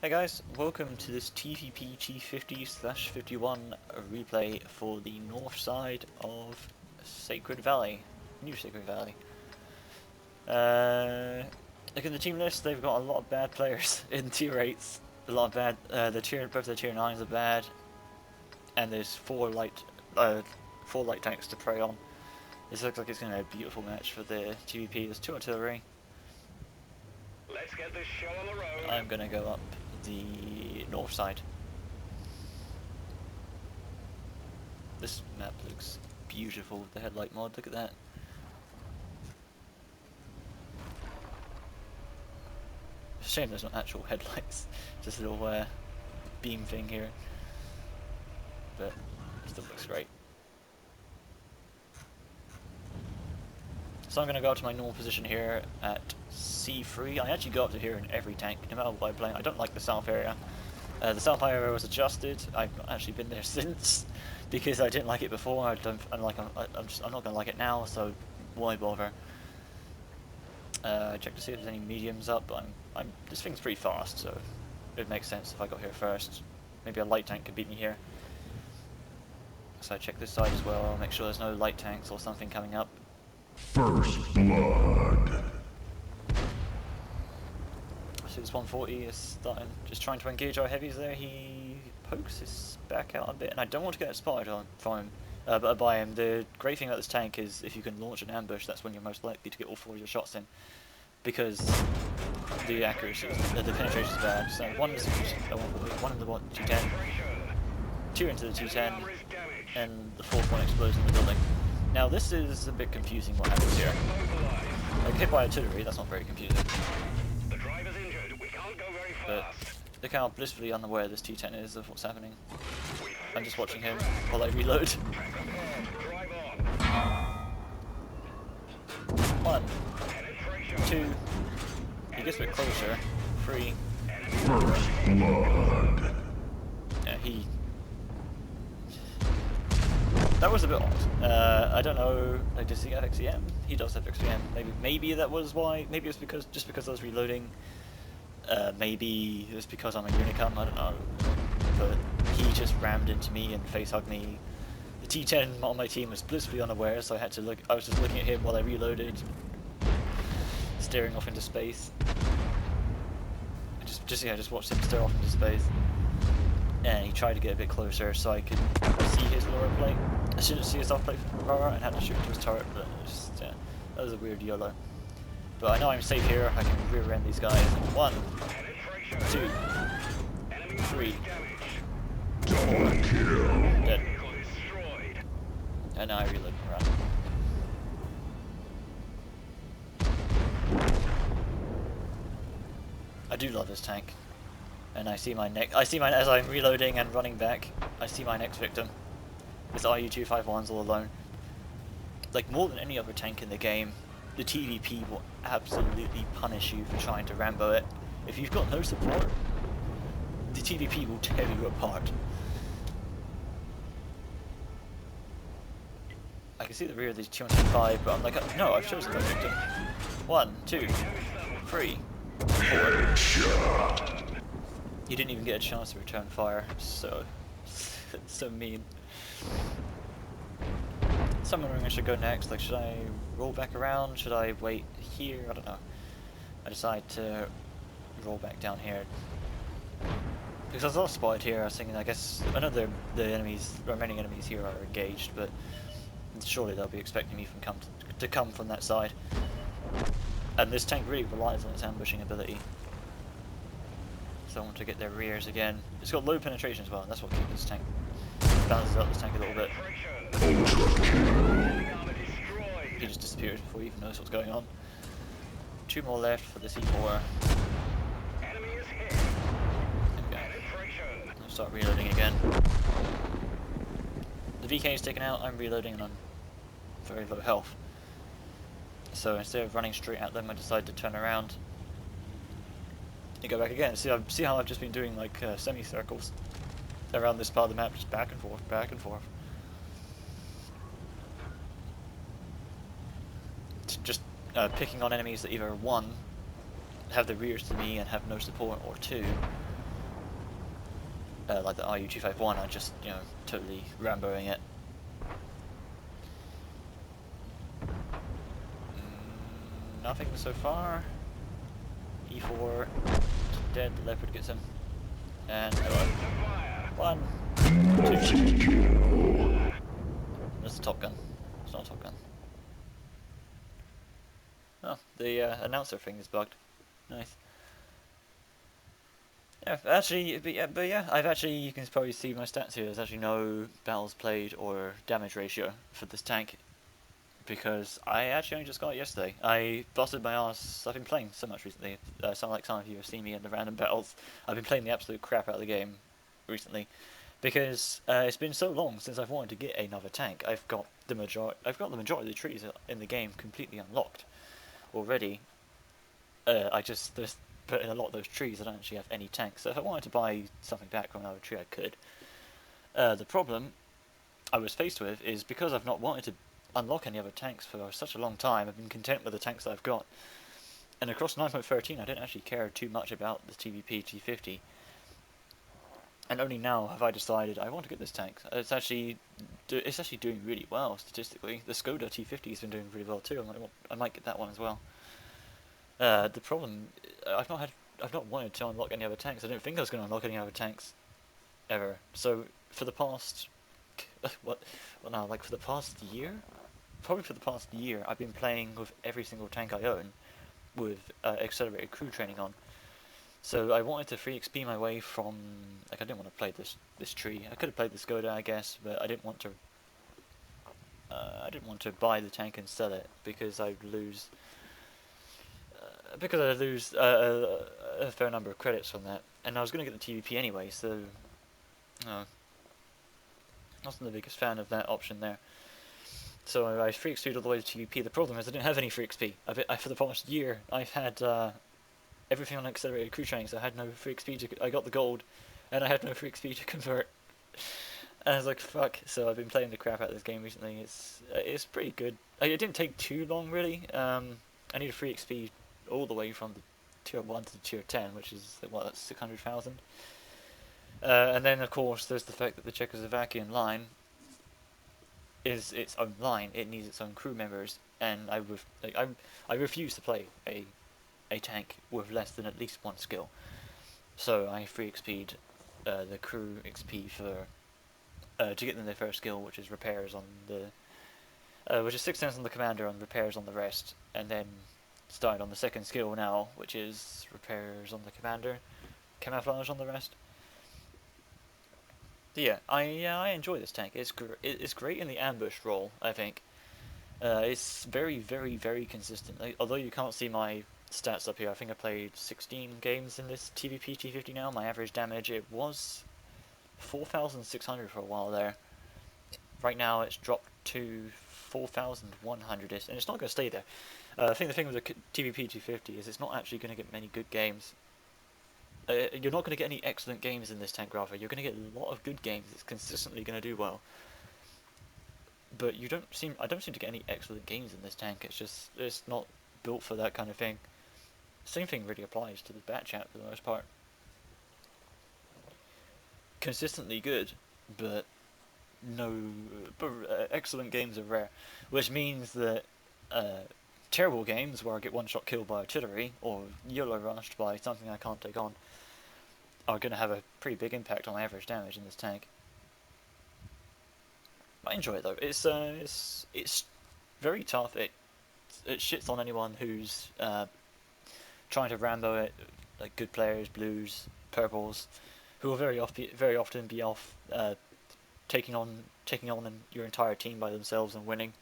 Hey guys, welcome to this TVP T50/51 replay for the north side of Sacred Valley, New Sacred Valley. Look at the team list, they've got a lot of bad players in tier 8s, a lot of bad, both the tier 9s are bad, and there's four light tanks to prey on. This looks like it's going to be a beautiful match for the TVP. There's 2 artillery. Let's get this show on the road. I'm going to go up the north side. This map looks beautiful with the headlight mod, look at that. It's a shame there's not actual headlights, just a little beam thing here. But it still looks great. So I'm going to go up to my normal position here at C3. I actually go up to here in every tank, no matter what I'm playing. I don't like the south area. The south area was adjusted. I've not actually been there since because I didn't like it before. I'm not going to like it now. So why bother? Check to see if there's any mediums up. But this thing's pretty fast, so it would make sense if I got here first. Maybe a light tank could beat me here. So I check this side as well. Make sure there's no light tanks or something coming up. First blood. So this 140 is starting, just trying to engage our heavies there. He pokes his back out a bit, and I don't want to get spotted from him, by him. The great thing about this tank is if you can launch an ambush, that's when you're most likely to get all 4 of your shots in, because the accuracy, the penetration is bad. So one in the T10, 2 into the T10, and the 4th one explodes in the building. Now this is a bit confusing what happens here. Like hit by artillery, that's not very confusing. The driver's injured. We can't go very But fast. look how blissfully unaware this T10 is of what's happening. I'm just watching him while I reload. Drive on. 1, 2, he gets a bit closer. 3, First blood. yeah, that was a bit odd. I don't know, like, does he have XEM? He does have XEM. Maybe that was why. Maybe it's just because I was reloading. Maybe it was because I'm a Unicum, I don't know. But he just rammed into me and face hugged me. The T10 on my team was blissfully unaware, so I was just looking at him while I reloaded, staring off into space. Just watched him stare off into space. And he tried to get a bit closer so I could see his lower plate. I shouldn't see his off plate from far and had to shoot into his turret, but that was a weird YOLO. But I know I'm safe here, I can rear end these guys. 1, 2, 3, 4, dead. And now I reload around. I do love this tank. And as I'm reloading and running back, I see my next victim. This RU-251's all alone. Like, more than any other tank in the game, the TVP will absolutely punish you for trying to Rambo it. If you've got no support, the TVP will tear you apart. I can see the rear of these 205, but I'm like, no, I've chosen my victim. 1, 2, 3, 4. He didn't even get a chance to return fire, so mean. So I'm wondering I should go next. Like, should I roll back around? Should I wait here? I don't know. I decide to roll back down here because I was all spotted here. I was thinking, I guess I know the remaining enemies here are engaged, but surely they'll be expecting me to come from that side. And this tank really relies on its ambushing ability. So I want to get their rears again. It's got low penetration as well, and that's what keeps this tank, balances out this tank a little bit. He just disappears before he even knows what's going on. 2 more left for the C4. Okay. I'll start reloading again. The VK is taken out, I'm reloading and I'm very low health. So instead of running straight at them, I decide to turn around and go back again. See how I've just been doing like semicircles around this part of the map, just back and forth, back and forth. Just picking on enemies that either 1, have the rears to me and have no support, or 2, like the RU-251, are just, you know, totally Ramboing it. Nothing so far. E4, dead, the Leopard gets him. And one, two. That's a Top Gun. It's not a Top Gun. Oh, the announcer thing is bugged. Nice. Yeah, actually, but yeah, I've actually, you can probably see my stats here, there's actually no battles played or damage ratio for this tank, because I actually only just got it yesterday. I busted my ass, I've been playing so much recently, sound like some of you have seen me in the random battles. I've been playing the absolute crap out of the game recently, because it's been so long since I've wanted to get another tank. I've got the majority of the trees in the game completely unlocked already. I just put in a lot of those trees. I don't actually have any tanks. So if I wanted to buy something back from another tree, I could. The problem I was faced with is because I've not wanted to unlock any other tanks for such a long time. I've been content with the tanks that I've got. And across 9.13, I didn't actually care too much about the TVP T50. And only now have I decided I want to get this tank. It's actually doing really well statistically. The Skoda T50 has been doing really well too. I might get that one as well. The problem, I've not wanted to unlock any other tanks. I didn't think I was going to unlock any other tanks ever. So for the past, like for the past year, probably for the past year, I've been playing with every single tank I own, with accelerated crew training on. So I wanted to free XP my way from, like, I didn't want to play this tree. I could have played the Skoda, I guess, but I didn't want to. I didn't want to buy the tank and sell it because I'd lose. A fair number of credits from that, and I was going to get the TVP anyway, so I wasn't the biggest fan of that option there. So I free XP'd all the way to TVP. The problem is I didn't have any free XP. For the past year, I've had everything on accelerated crew training, so I had no free XP I got the gold, and I had no free XP to convert. And I was like, fuck. So I've been playing the crap out of this game recently. It's pretty good. It didn't take too long, really. I need a free XP all the way from the tier 1 to the tier 10, which is, what, that's 600,000. And then, of course, there's the fact that the Czechoslovakian line is its own line. It needs its own crew members, and I refuse to play a tank with less than at least one skill. So I free XP'd the crew XP for to get them their first skill, which is repairs on the which is 6 cents on the commander and repairs on the rest, and then started on the second skill now, which is repairs on the commander, camouflage on the rest. But yeah, I enjoy this tank. It's great in the ambush role, I think. It's very, very, very consistent. Although you can't see my stats up here, I think I played 16 games in this TVP T50 now. My average damage, it was 4,600 for a while there. Right now it's dropped to 4,100, and it's not going to stay there. I think the thing with the TVP T50 is it's not actually going to get many good games. You're not going to get any excellent games in this tank, rather. You're going to get a lot of good games. It's consistently going to do well. But I don't seem to get any excellent games in this tank. It's not built for that kind of thing. Same thing really applies to the Bat Chat for the most part. Consistently good, but excellent games are rare, which means that terrible games where I get one-shot killed by artillery or YOLO rushed by something I can't take on are going to have a pretty big impact on my average damage in this tank. I enjoy it though. It's very tough. It shits on anyone who's trying to Rambo it, like good players, blues, purples, who will very often be off taking on your entire team by themselves and winning.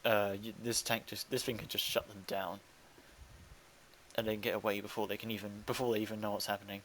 This thing can just shut them down, and then get away before they even know what's happening.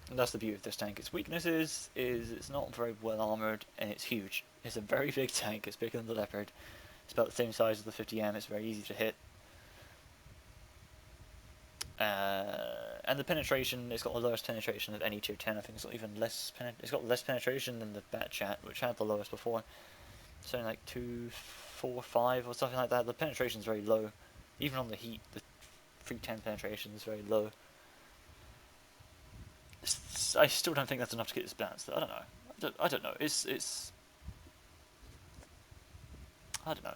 And that's the beauty of this tank. Its weakness is it's not very well armored, and it's huge. It's a very big tank. It's bigger than the Leopard. It's about the same size as the 50M. It's very easy to hit. And the penetration, it's got the lowest penetration of any tier 10. I think it's got less penetration than the Bat Chat, which had the lowest before. Something like 245 or something like that. The penetration is very low. Even on the heat, the 310 penetration is very low. I still don't think that's enough to get this balanced. I don't know. I don't know. It's I don't know.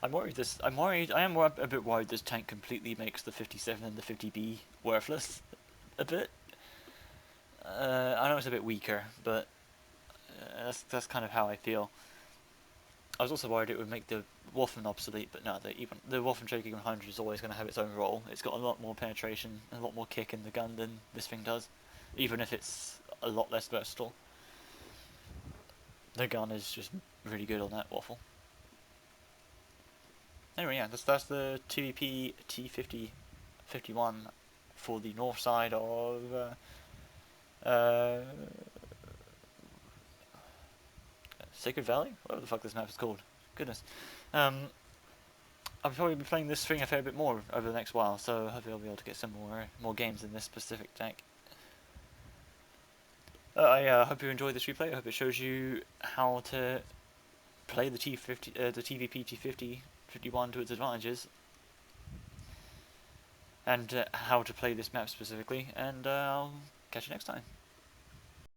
I'm worried this. I'm worried. I am a bit worried this tank completely makes the 57 and the 50B worthless. A bit. I know it's a bit weaker, but that's kind of how I feel. I was also worried it would make the Waffen obsolete, but no, the Waffen Choking 100 is always going to have its own role. It's got a lot more penetration and a lot more kick in the gun than this thing does, even if it's a lot less versatile. The gun is just really good on that waffle. Anyway, yeah, that's the TVP T50 51 for the north side of Sacred Valley? Whatever the fuck this map is called. Goodness. I'll probably be playing this thing a fair bit more over the next while, so hopefully I'll be able to get some more games in this specific tank. I hope you enjoyed this replay. I hope it shows you how to play the TVP T50 51 to its advantages, and how to play this map specifically, and I'll catch you next time.